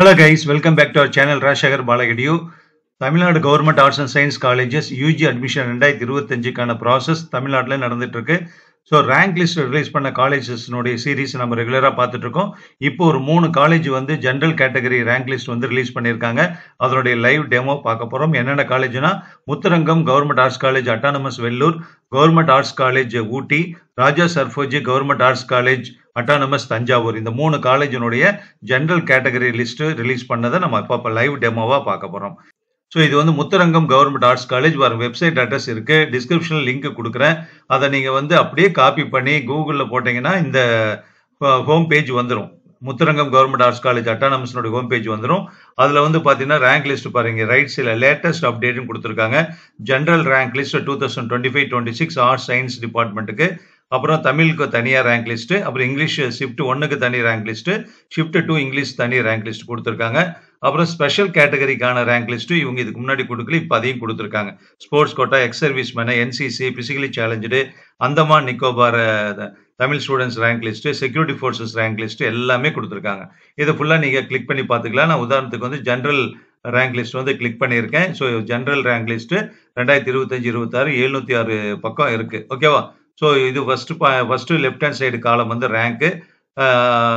Hello guys, welcome back to our channel Rajshekhar Balagadiyu. Tamil Nadu government arts and science colleges UG admission 2025க்கான process தமிழ்நாட்டில் நடந்துட்டு இருக்கு. So rank list release பண்ண காலேஜஸ்னுடைய series நம்ம ரெகுலராக பார்த்துட்டு இருக்கோம். இப்போ ஒரு 3 காலேஜ் வந்து ஜென்ரல் கேட்டகரி ரேங்க் லிஸ்ட் வந்து ரிலீஸ் பண்ணியிருக்காங்க. அதனுடைய லைவ் டெமோ பார்க்க போகிறோம். என்னென்ன காலேஜ்னா Muthurangam government arts college autonomous Vellore, government arts college Ooty, Raja Serfoji government arts college autonomous Thanjavur. இந்த 3 காலேஜினுடைய ஜென்ரல் கேட்டகரி லிஸ்ட் ரிலீஸ் பண்ணதை நம்ம இப்போ லைவ் டெமோவாக பார்க்க போகிறோம். ஸோ இது வந்து முத்துரங்கம் கவர்மெண்ட் ஆர்ட்ஸ் காலேஜ் வர வெப்சைட் அட்ரஸ் இருக்கு, டிஸ்கிரிப்ஷனில் லிங்க் கொடுக்குறேன். அதை நீங்கள் வந்து அப்படியே காப்பி பண்ணி கூகுளில் போட்டிங்கன்னா இந்த ஹோம் பேஜ் வந்துடும். முத்துரங்கம் கவர்மெண்ட் ஆர்ட்ஸ் காலேஜ் அட்டானமஸ்னுடைய ஹோம் பேஜ் வந்துடும். அதில் வந்து பார்த்தீங்கன்னா ரேங்க் லிஸ்ட் பாருங்க, ரைட் சைடில் லேட்டஸ்ட் அப்டேட்னு கொடுத்துருக்காங்க. General rank list 2025-26 arts science டிபார்ட்மெண்ட்டுக்கு, அப்புறம் தமிழுக்கு தனியாக ரேங்க் லிஸ்ட்டு, அப்புறம் இங்கிலீஷ் ஷிஃப்ட் 1க்கு தனி ரேங்க் லிஸ்ட்டு, ஷிஃப்ட் 2 இங்கிலீஷ் தனி ரேங்க் லிஸ்ட் கொடுத்துருக்காங்க. அப்புறம் ஸ்பெஷல் கேட்டகரிக்கான ரேங்க் லிஸ்ட்டு இவங்க இதுக்கு முன்னாடி கொடுக்கல, இப்போ அதையும் கொடுத்துருக்காங்க. Sports quota, ex servicemen, NCC, physically challenge, Andaman Nicobar Tamil students rank list, security forces rank list எல்லாமே கொடுத்துருக்காங்க. இதை ஃபுல்லாக நீங்கள் கிளிக் பண்ணி பார்த்துக்கலாம். நான் உதாரணத்துக்கு வந்து ஜென்ரல் ரேங்க் லிஸ்ட் வந்து கிளிக் பண்ணியிருக்கேன். ஸோ ஜென்ரல் ரேங்க் லிஸ்ட்டு 2025-26 706 பக்கம் இருக்குது. ஓகேவா? ஸோ இது ஃபஸ்ட்டு லெஃப்ட் ஹேண்ட் சைடு காலம் வந்து ரேங்க்கு.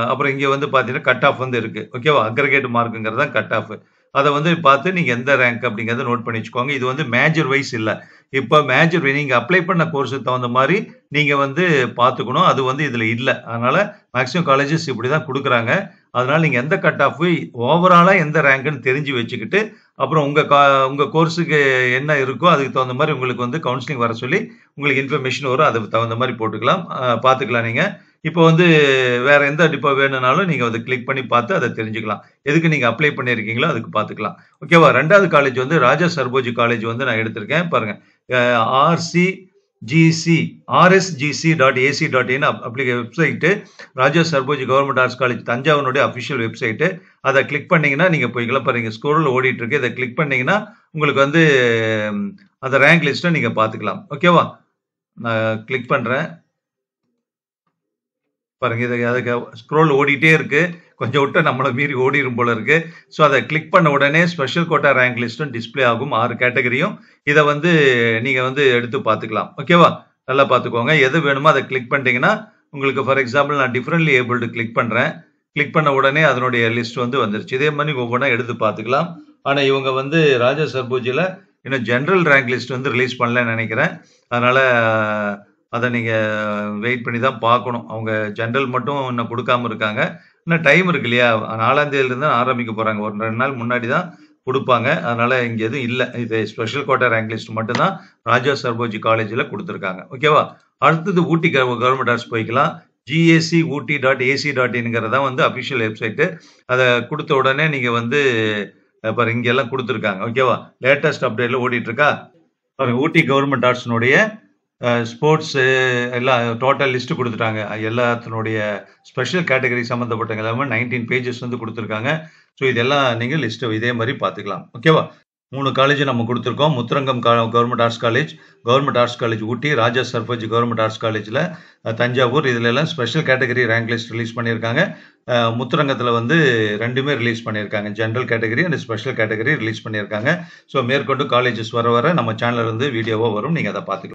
அப்புறம் இங்கே வந்து பார்த்தீங்கன்னா கட் ஆஃப் வந்து இருக்குது. ஓகேவா? அக்ரிகேட் மார்க்குங்கிறது தான் கட் ஆஃப். அதை வந்து பார்த்து நீங்கள் எந்த ரேங்க் அப்படிங்கிறத நோட் பண்ணி வச்சுக்கோங்க. இது வந்து மேஜர் வைஸ் இல்லை. இப்போ மேஜர் நீங்கள் அப்ளை பண்ண கோர்ஸுக்கு தகுந்த மாதிரி நீங்கள் வந்து பார்த்துக்கணும். அது வந்து இதில் இல்லை. அதனால் மேக்ஸிமம் காலேஜஸ் இப்படி தான் கொடுக்குறாங்க. அதனால் நீங்கள் எந்த கட் ஆஃப் ஓவராலாக எந்த ரேங்க்குன்னு தெரிஞ்சு வச்சுக்கிட்டு, அப்புறம் உங்கள் கோர்ஸுக்கு என்ன இருக்கோ அதுக்கு தகுந்த மாதிரி உங்களுக்கு வந்து கவுன்சிலிங் வர சொல்லி உங்களுக்கு இன்ஃபர்மேஷன் வரும். அதுக்கு தகுந்த மாதிரி போட்டுக்கலாம், பார்த்துக்கலாம். நீங்கள் இப்போ வந்து வேற எந்த டிப்போ வேணும்னாலும் நீங்கள் அதை கிளிக் பண்ணி பார்த்து அதை தெரிஞ்சுக்கலாம். எதுக்கு நீங்கள் அப்ளை பண்ணியிருக்கீங்களோ அதுக்கு பார்த்துக்கலாம். ஓகேவா? 2வது காலேஜ் வந்து ராஜா சர்போஜி காலேஜ் வந்து நான் எடுத்திருக்கேன். பாருங்க, rsgc.ac.in website, Raja Serfoji government arts college தஞ்சாவூருடைய அஃபிஷியல் வெப்சைட்டு. அதை கிளிக் பண்ணீங்கன்னா நீங்கள் போய்க்கலாம். பாருங்க, ஸ்க்ரோல் ஓடிட்டு இருக்கு. இதை கிளிக் பண்ணீங்கன்னா உங்களுக்கு வந்து அந்த ரேங்க் லிஸ்ட்டை நீங்கள் பார்த்துக்கலாம். ஓகேவா? நான் கிளிக் பண்ணுறேன். பாருங்க, இது அதுக்கு ஸ்க்ரோல் ஓடிட்டே இருக்கு. கொஞ்சம் விட்டு நம்மளை மீறி ஓடிடும் போல இருக்கு. ஸோ அதை கிளிக் பண்ண உடனே ஸ்பெஷல் கோட்டா ரேங்க் லிஸ்ட்டும் டிஸ்பிளே ஆகும், 6 கேட்டகரியும். இதை வந்து நீங்கள் வந்து எடுத்து பார்த்துக்கலாம். ஓகேவா? நல்லா பார்த்துக்கோங்க. எது வேணுமோ அதை கிளிக் பண்ணிட்டீங்கன்னா உங்களுக்கு, ஃபார் எக்ஸாம்பிள் நான் டிஃப்ரெண்ட்லி ஏபிள்டு கிளிக் பண்ணுறேன். கிளிக் பண்ண உடனே அதனுடைய லிஸ்ட் வந்து வந்துருச்சு. இதே மாதிரி ஒவ்வொன்றா எடுத்து பார்த்துக்கலாம். ஆனால் இவங்க வந்து ராஜா சர்போஜியில் இன்னும் ஜென்ரல் ரேங்க் லிஸ்ட் வந்து ரிலீஸ் பண்ணலன்னு நினைக்கிறேன். அதனால் அதை நீங்கள் வெயிட் பண்ணி தான் பார்க்கணும். அவங்க ஜென்ரல் மட்டும் இன்னும் கொடுக்காம இருக்காங்க. இன்னும் டைம் இருக்கு இல்லையா? 4ஆம் தேதியிலேருந்து தான் ஆரம்பிக்க போகிறாங்க. ஒரு 2 நாள் முன்னாடி தான் கொடுப்பாங்க. அதனால் இங்கே எதுவும் இல்லை. இது ஸ்பெஷல் கோட்டா ரேங்க் லிஸ்ட் மட்டும்தான் ராஜா சர்போஜி காலேஜில் கொடுத்துருக்காங்க. ஓகேவா? அடுத்தது ஊட்டி கவர்மெண்ட் ஆர்ட்ஸ் போய்க்கலாம். GACOOT.ac.in வந்து அஃபிஷியல் வெப்சைட்டு. அதை கொடுத்த உடனே நீங்கள் வந்து பாருங்க, இங்கெல்லாம் கொடுத்துருக்காங்க. ஓகேவா? லேட்டஸ்ட் அப்டேட்டில் ஓடிட்டு இருக்கா பாருங்க. ஊட்டி கவர்மெண்ட் ஆர்ட்ஸ்னுடைய ஸ்போர்ட்ஸு எல்லாம் டோட்டல் லிஸ்ட்டு கொடுத்துட்டாங்க. எல்லாத்தினுடைய ஸ்பெஷல் கேட்டகரி சம்மந்தப்பட்ட எல்லாமே 19 பேஜஸ் வந்து கொடுத்துருக்காங்க. ஸோ இதெல்லாம் நீங்கள் லிஸ்ட்டு இதே மாதிரி பார்த்துக்கலாம். ஓகேவா? 3 காலேஜ் நம்ம கொடுத்துருக்கோம். Muthurangam government arts college, government arts college Ooty, Raja Serfoji government arts காலேஜில் தஞ்சாவூர். இதில் எல்லாம் special category rank list release பண்ணியிருக்காங்க. முத்துரங்கத்தில் வந்து 2மே ரிலீஸ் பண்ணியிருக்காங்க. General category and special category release பண்ணியிருக்காங்க. ஸோ மேற்கொண்டு காலேஜஸ் வர நம்ம சேனலில் இருந்து வீடியோவாக வரும், நீங்கள் அதை பார்த்துக்கலாம்.